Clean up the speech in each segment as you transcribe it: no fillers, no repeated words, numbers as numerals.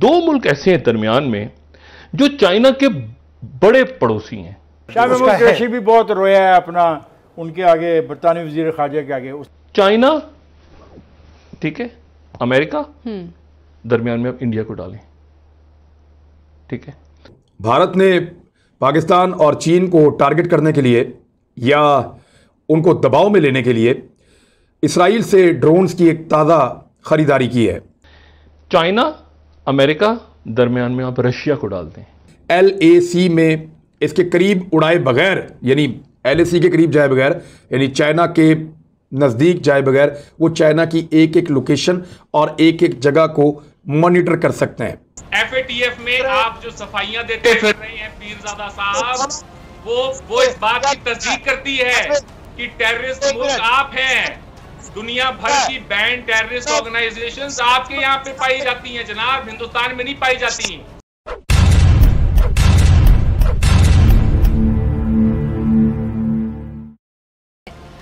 दो मुल्क ऐसे हैं दरमियान में जो चाइना के बड़े पड़ोसी हैं। शाह महमूद कुरैशी भी बहुत रोया है अपना उनके आगे, बरतानवी वजीर खारजा के आगे। चाइना ठीक है, अमेरिका दरमियान में अब इंडिया को डालें। ठीक है, भारत ने पाकिस्तान और चीन को टारगेट करने के लिए या उनको दबाव में लेने के लिए इसराइल से ड्रोन्स की एक ताज़ा खरीदारी की है। चाइना अमेरिका दरमियान में आप रशिया को डाल दें। LAC में इसके करीब उड़ाए बगैर, यानी LAC के करीब जाए बगैर, यानी चाइना के नज़दीक जाए बगैर, वो चाइना की एक एक लोकेशन और एक एक जगह को मॉनिटर कर सकते हैं। FATF में आप जो सफाइयां देते फिर रहे हैं पीरजादा साहब, वो इस बात की तस्दीक करती है कि टेररिस्ट मुल्क आप हैं। दुनिया भर की बैंड टेररिस्ट ऑर्गेनाइजेशंस आपके यहाँ पे पाई जाती हैं जनाब, हिंदुस्तान में नहीं पाई जाती।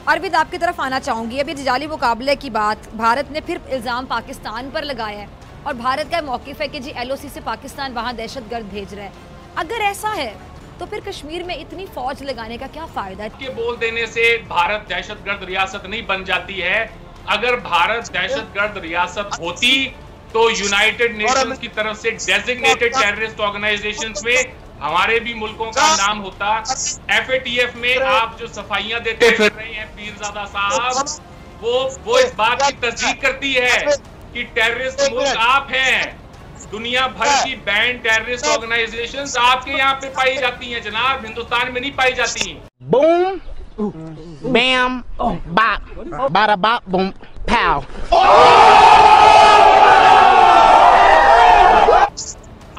अरविंद, आपकी तरफ आना चाहूंगी। अभी जाली मुकाबले की बात भारत ने फिर इल्जाम पाकिस्तान पर लगाया है और भारत का मौकिफ है कि जी LOC से पाकिस्तान वहां दहशतगर्द भेज रहा है। अगर ऐसा है तो फिर कश्मीर में इतनी फौज लगाने का क्या फायदा है? के बोल देने से भारत दहशतगर्द रियासत नहीं बन जाती है। अगर भारत दहशतगर्द रियासत होती तो यूनाइटेड नेशंस की तरफ से डेजिग्नेटेड टेररिस्ट ऑर्गेनाइजेशंस में हमारे भी मुल्कों का नाम होता। FATF में आप जो सफाइयां देते फिर रहे हैं पीरजादा साहब, वो इस बात की तस्दीक करती है कि टेररिस्ट मुल्क आप हैं। दुनिया भर की बैंड टेररिस्ट ऑर्गेनाइजेशंस आपके यहाँ पे पाई जाती हैं जनाब, हिंदुस्तान में नहीं पाई जाती। बूम बैम बाप बारा बाप बूम पाव।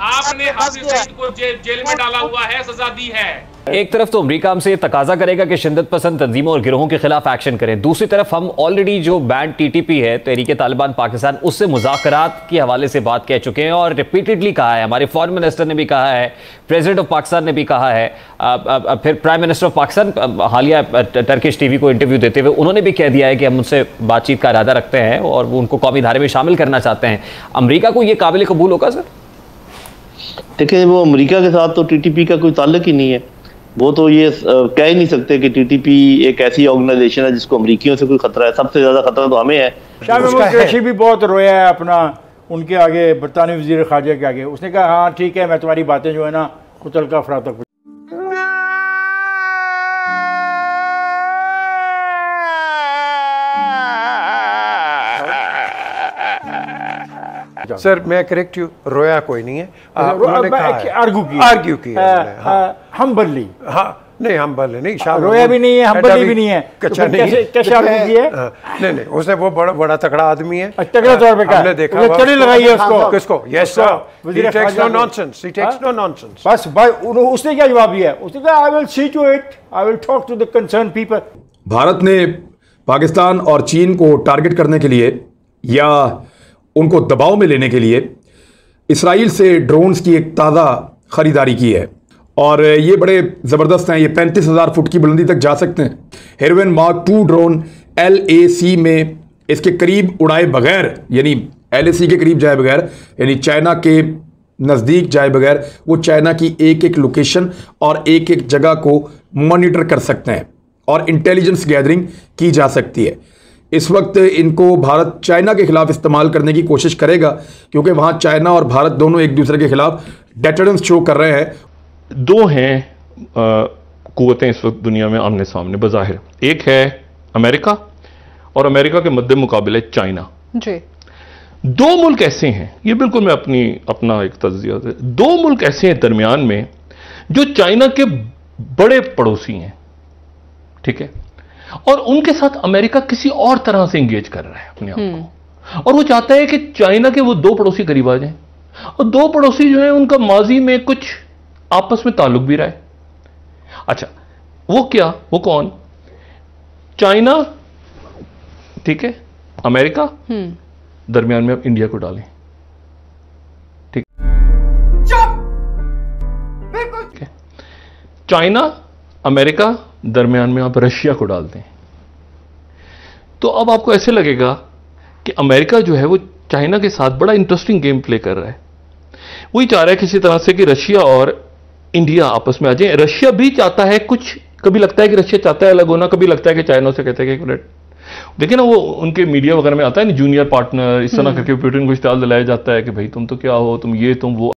आपने हाफिज सईद को जेल में डाला हुआ है, सजा दी है। एक तरफ तो अमेरिका हमसे ये तकाजा करेगा कि शिद्दत पसंद तंजीमों और गिरोहों के खिलाफ एक्शन करें, दूसरी तरफ हम ऑलरेडी जो बैंड TTP है, तहरीक तालिबान पाकिस्तान, उससे मुज़ाकरात के हवाले से बात कह चुके हैं और रिपीटेडली कहा है, हमारे फॉरेन मिनिस्टर ने भी कहा है, प्रेसिडेंट ऑफ पाकिस्तान ने भी कहा है, फिर प्राइम मिनिस्टर ऑफ पाकिस्तान हालिया टर्किश TV को इंटरव्यू देते हुए उन्होंने भी कह दिया है कि हम उनसे बातचीत का इरादा रखते हैं और वो उनको कौमी धारे में शामिल करना चाहते हैं। अमरीका को ये काबिल कबूल होगा सर? देखिए, वो अमेरिका के साथ तो TTP का कोई ताल्लुक ही नहीं है। वो तो ये कह ही नहीं सकते कि TTP एक ऐसी ऑर्गेनाइजेशन है जिसको अमरीकियों से कोई खतरा है। सबसे ज्यादा खतरा तो हमें है। शाह महमूद कुरैशी भी बहुत रोया है अपना उनके आगे, बरतानवी वजीर खारजा के आगे। उसने कहा हाँ ठीक है, मैं तुम्हारी बातें जो है ना कुतल का अफरा तक। सर मैं करेक्ट यू, रोया कोई नहीं है। आर्ग्यू किया हम्बली। हाँ नहीं, हम्बली नहीं, रोया भी नहीं है, हम्बली भी नहीं है। कच्चा नहीं है। कैसे आर्ग्यू किया? नहीं, उसने वो बड़ा तकड़ा आदमी है। तगड़ा तौर पे हमने देखा, चली लगाई है उसको। किसको? Yes sir, he takes no nonsense, he takes no nonsense। बस भाई उसने क्या जवाब दिया? उसने कहा I will see to it, I will talk to the concerned people। Bharat ने पाकिस्तान और चीन को टारगेट करने के लिए या उनको दबाव में लेने के लिए इसराइल से ड्रोन्स की एक ताज़ा खरीदारी की है और ये बड़े ज़बरदस्त हैं। ये 35,000 फुट की बुलंदी तक जा सकते हैं। हेरोइन मार्क 2 ड्रोन LAC में इसके करीब उड़ाए बगैर, यानी LAC के करीब जाए बगैर, यानी चाइना के नज़दीक जाए बगैर, वो चाइना की एक एक लोकेशन और एक एक जगह को मॉनिटर कर सकते हैं और इंटेलिजेंस गैदरिंग की जा सकती है। इस वक्त इनको भारत चाइना के खिलाफ इस्तेमाल करने की कोशिश करेगा क्योंकि वहाँ चाइना और भारत दोनों एक दूसरे के खिलाफ डेटरेंस शो कर रहे हैं। दो हैं कुव्वतें इस वक्त दुनिया में आमने सामने बज़ाहिर। एक है अमेरिका और अमेरिका के मद्दे मुकाबले चाइना। जी, दो मुल्क ऐसे हैं, ये बिल्कुल मैं अपना एक तज्जिया है, दो मुल्क ऐसे हैं दरमियान में जो चाइना के बड़े पड़ोसी हैं। ठीक है, और उनके साथ अमेरिका किसी और तरह से इंगेज कर रहा है अपने आप को, और वो चाहता है कि चाइना के वो दो पड़ोसी करीब आ जाएं, और दो पड़ोसी जो है उनका माजी में कुछ आपस में ताल्लुक भी रहा है। अच्छा, वो क्या, वो कौन? चाइना, ठीक है, अमेरिका, दरमियान में अब इंडिया को डालें। ठीक है, चाइना अमेरिका, दरमियान में आप रशिया को डाल दें, तो अब आपको ऐसे लगेगा कि अमेरिका जो है वो चाइना के साथ बड़ा इंटरेस्टिंग गेम प्ले कर रहा है। वही चाह रहा है किसी तरह से कि रशिया और इंडिया आपस में आ जाए। रशिया भी चाहता है कुछ, कभी लगता है कि रशिया चाहता है अलग होना, कभी लगता है कि चाइना से कहते हैं कि देखिए ना, वो उनके मीडिया वगैरह में आता है ना, जूनियर पार्टनर इस तरह करके पुतिन को इस्ताल दिलाया जाता है कि भाई तुम तो क्या हो, तुम ये तुम वो।